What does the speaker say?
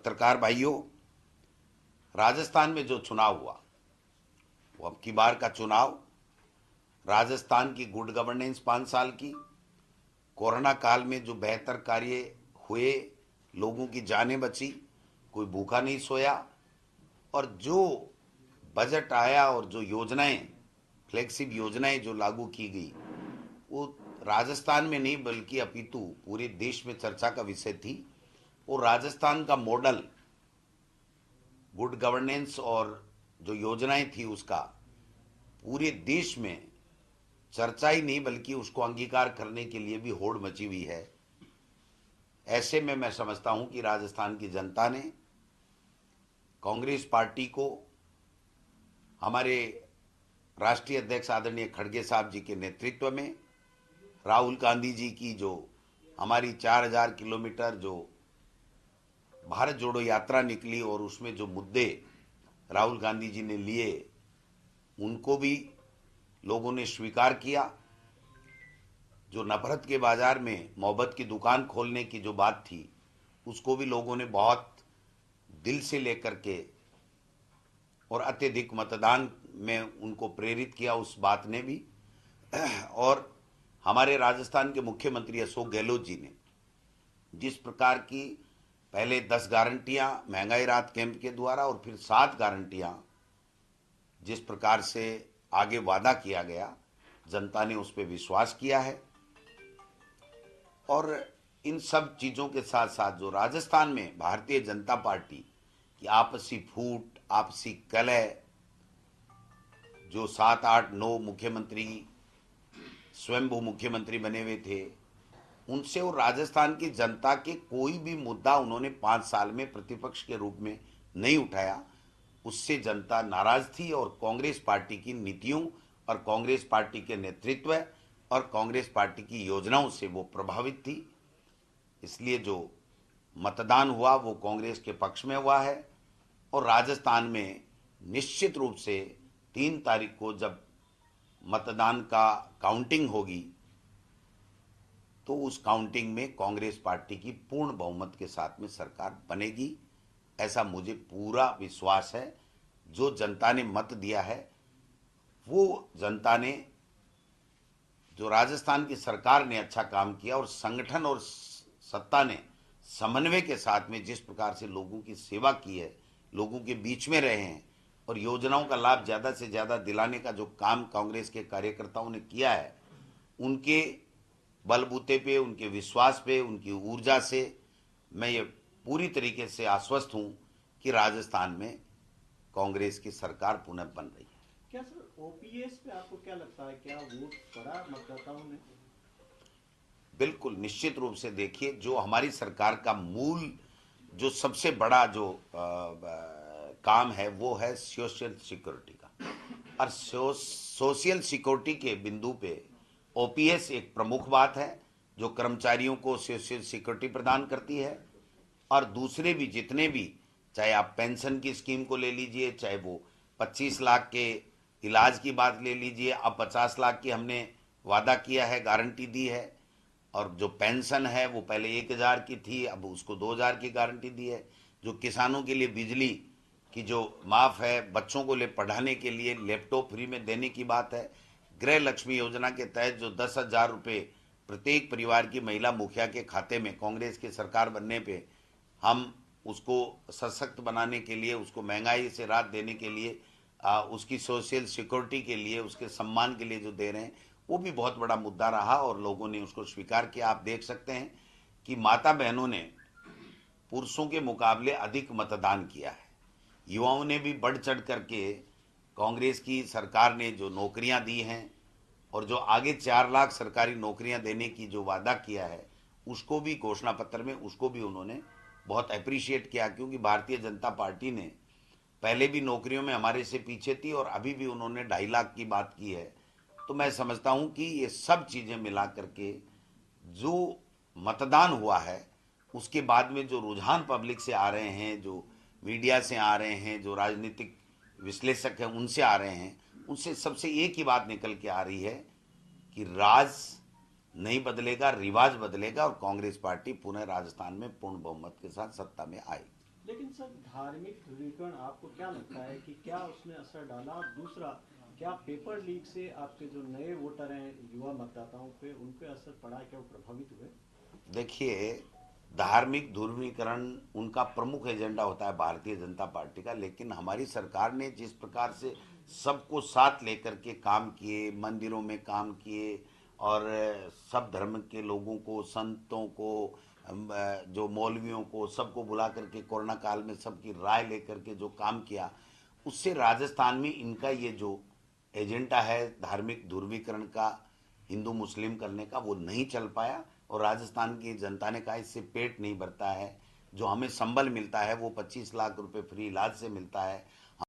पत्रकार भाइयों, राजस्थान में जो चुनाव हुआ वो अब की बार का चुनाव राजस्थान की गुड गवर्नेंस 5 साल की, कोरोना काल में जो बेहतर कार्य हुए, लोगों की जानें बची, कोई भूखा नहीं सोया, और जो बजट आया और जो योजनाएं, फ्लैगशिप योजनाएं जो लागू की गई, वो राजस्थान में नहीं बल्कि अपितु पूरे देश में चर्चा का विषय थी। और राजस्थान का मॉडल गुड गवर्नेंस और जो योजनाएं थी उसका पूरे देश में चर्चा ही नहीं बल्कि उसको अंगीकार करने के लिए भी होड़ मची हुई है। ऐसे में मैं समझता हूं कि राजस्थान की जनता ने कांग्रेस पार्टी को हमारे राष्ट्रीय अध्यक्ष आदरणीय खड़गे साहब जी के नेतृत्व में, राहुल गांधी जी की जो हमारी 4000 किलोमीटर जो भारत जोड़ो यात्रा निकली और उसमें जो मुद्दे राहुल गांधी जी ने लिए उनको भी लोगों ने स्वीकार किया। जो नफरत के बाजार में मोहब्बत की दुकान खोलने की जो बात थी उसको भी लोगों ने बहुत दिल से लेकर के और अत्यधिक मतदान में उनको प्रेरित किया उस बात ने भी। और हमारे राजस्थान के मुख्यमंत्री अशोक गहलोत जी ने जिस प्रकार की पहले 10 गारंटियां महंगाई राहत कैंप के द्वारा और फिर 7 गारंटियां जिस प्रकार से आगे वादा किया गया, जनता ने उस पर विश्वास किया है। और इन सब चीज़ों के साथ साथ जो राजस्थान में भारतीय जनता पार्टी की आपसी फूट, आपसी कलह, जो 7, 8, 9 मुख्यमंत्री स्वयंभू मुख्यमंत्री बने हुए थे, उनसे और राजस्थान की जनता के कोई भी मुद्दा उन्होंने 5 साल में प्रतिपक्ष के रूप में नहीं उठाया। उससे जनता नाराज थी और कांग्रेस पार्टी की नीतियों और कांग्रेस पार्टी के नेतृत्व और कांग्रेस पार्टी की योजनाओं से वो प्रभावित थी। इसलिए जो मतदान हुआ वो कांग्रेस के पक्ष में हुआ है। और राजस्थान में निश्चित रूप से 3 तारीख को जब मतदान का काउंटिंग होगी तो उस काउंटिंग में कांग्रेस पार्टी की पूर्ण बहुमत के साथ में सरकार बनेगी, ऐसा मुझे पूरा विश्वास है। जो जनता ने मत दिया है वो जनता ने, जो राजस्थान की सरकार ने अच्छा काम किया और संगठन और सत्ता ने समन्वय के साथ में जिस प्रकार से लोगों की सेवा की है, लोगों के बीच में रहे हैं और योजनाओं का लाभ ज़्यादा से ज़्यादा दिलाने का जो काम कांग्रेस के कार्यकर्ताओं ने किया है, उनके बलबूते पे, उनके विश्वास पे, उनकी ऊर्जा से मैं ये पूरी तरीके से आश्वस्त हूँ कि राजस्थान में कांग्रेस की सरकार पुनः बन रही है। क्या सर ओपीएस पे आपको क्या लगता है, क्या वोट पड़ा मतदाताओं ने? बिल्कुल निश्चित रूप से देखिए, जो हमारी सरकार का मूल जो सबसे बड़ा जो काम है वो है सोशल सिक्योरिटी का। और सोशल सिक्योरिटी के बिंदु पे ओपीएस एक प्रमुख बात है जो कर्मचारियों को सोशल सिक्योरिटी प्रदान करती है। और दूसरे भी जितने भी, चाहे आप पेंशन की स्कीम को ले लीजिए, चाहे वो 25 लाख के इलाज की बात ले लीजिए, अब 50 लाख की हमने वादा किया है, गारंटी दी है। और जो पेंशन है वो पहले 1000 की थी, अब उसको 2000 की गारंटी दी है। जो किसानों के लिए बिजली की जो माफ़ है, बच्चों को ले पढ़ाने के लिए लैपटॉप फ्री में देने की बात है। गृह लक्ष्मी योजना के तहत जो 10,000 रुपये प्रत्येक परिवार की महिला मुखिया के खाते में कांग्रेस की सरकार बनने पे हम उसको सशक्त बनाने के लिए, उसको महंगाई से राहत देने के लिए, उसकी सोशल सिक्योरिटी के लिए, उसके सम्मान के लिए जो दे रहे हैं, वो भी बहुत बड़ा मुद्दा रहा और लोगों ने उसको स्वीकार किया। आप देख सकते हैं कि माता बहनों ने पुरुषों के मुकाबले अधिक मतदान किया है। युवाओं ने भी बढ़ चढ़ करके कांग्रेस की सरकार ने जो नौकरियां दी हैं और जो आगे 4 लाख सरकारी नौकरियां देने की जो वादा किया है उसको भी घोषणा पत्र में, उसको भी उन्होंने बहुत अप्रिशिएट किया। क्योंकि भारतीय जनता पार्टी ने पहले भी नौकरियों में हमारे से पीछे थी और अभी भी उन्होंने 2.5 लाख की बात की है। तो मैं समझता हूं कि ये सब चीज़ें मिला करके जो मतदान हुआ है उसके बाद में जो रुझान पब्लिक से आ रहे हैं, जो मीडिया से आ रहे हैं, जो राजनीतिक विश्लेषक हैं उनसे आ रहे हैं, उनसे सबसे एक ही बात निकल के आ रही है कि राज नहीं बदलेगा, रिवाज बदलेगा और कांग्रेस पार्टी पुनः राजस्थान में पूर्ण बहुमत के साथ सत्ता में आएगी। लेकिन सर धार्मिक ध्रुवीकरण आपको क्या लगता है कि क्या उसने असर डाला? और दूसरा, क्या पेपर लीक से आपके जो नए वोटर हैं, युवा मतदाताओं पे, उन पे असर पड़ा है? क्या वो प्रभावित हुए? देखिए, धार्मिक ध्रुवीकरण उनका प्रमुख एजेंडा होता है भारतीय जनता पार्टी का, लेकिन हमारी सरकार ने जिस प्रकार से सबको साथ लेकर के काम किए, मंदिरों में काम किए और सब धर्म के लोगों को, संतों को, जो मौलवियों को, सबको बुला करके कोरोना काल में सबकी राय लेकर के जो काम किया, उससे राजस्थान में इनका ये जो एजेंडा है धार्मिक ध्रुवीकरण का, हिंदू मुस्लिम करने का, वो नहीं चल पाया। और राजस्थान की जनता ने कहा इससे पेट नहीं भरता है, जो हमें संबल मिलता है वो 25 लाख रुपए फ्री इलाज से मिलता है,